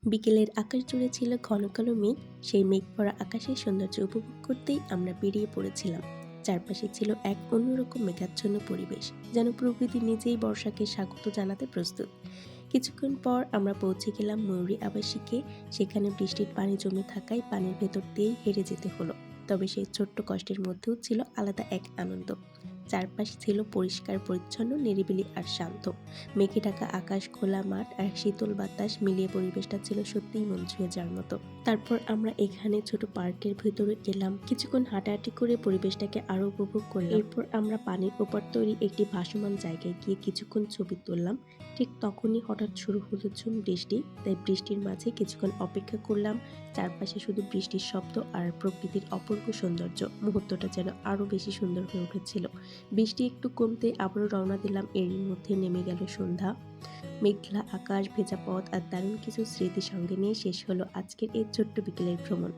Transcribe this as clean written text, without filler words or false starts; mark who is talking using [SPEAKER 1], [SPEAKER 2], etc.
[SPEAKER 1] বিকেলের আকাশ জুড়ে ছিল ঘন কালো মেঘ। সেই মেঘ ভরা আকাশের সৌন্দর্য উপভোগ করতেই আমরা বেরিয়ে পড়েছিলাম। চারপাশে ছিল এক অন্যরকম মেঘাচ্ছন্ন পরিবেশ, যেন প্রকৃতি নিজেই বর্ষাকে স্বাগত জানাতে প্রস্তুত। কিছুক্ষণ পর আমরা পৌঁছে গেলাম ময়ূরী আবাসিকে। সেখানে বৃষ্টির পানি জমে থাকায় পানির ভেতর দিয়েই হেঁটে যেতে হলো। তবে সেই ছোট্ট কষ্টের মধ্যেও ছিল আলাদা এক আনন্দ। চারপাশ ছিল পরিষ্কার পরিচ্ছন্ন, নিরিবিলি আর শান্ত। মেঘে ঢাকা আকাশ, খোলা মাঠ আর শীতল বাতাস মিলিয়ে পরিবেশটা ছিল সত্যিই মন ছুঁয়ে যাওয়ার মতো। তারপর আমরা এখানে ছোট পার্কের ভেতরে গেলাম, কিছুক্ষণ হাঁটাহাঁটি করে পরিবেশটাকে আরো উপভোগ করলাম। এরপর আমরা পানির ওপর তৈরি একটি ভাসমান জায়গায় গিয়ে কিছুক্ষণ ছবি তুললাম। ঠিক তখনই হঠাৎ শুরু হলো ঝুম বৃষ্টি। তাই বৃষ্টির মাঝে কিছুক্ষণ অপেক্ষা করলাম। চারপাশে শুধু বৃষ্টির শব্দ আর প্রকৃতির অপূর্ব সৌন্দর্য। মুহূর্তটা যেন আরো বেশি সুন্দর হয়ে উঠেছিল। বৃষ্টি একটু কমতে আবারও রওনা দিলাম। এরই মধ্যে নেমে গেল সন্ধ্যা। মেঘলা আকাশ, ভেজা পথ আর দারুণ কিছু স্মৃতি সঙ্গে নিয়ে শেষ হলো আজকের এই ছোট্ট বিকেলের ভ্রমণ।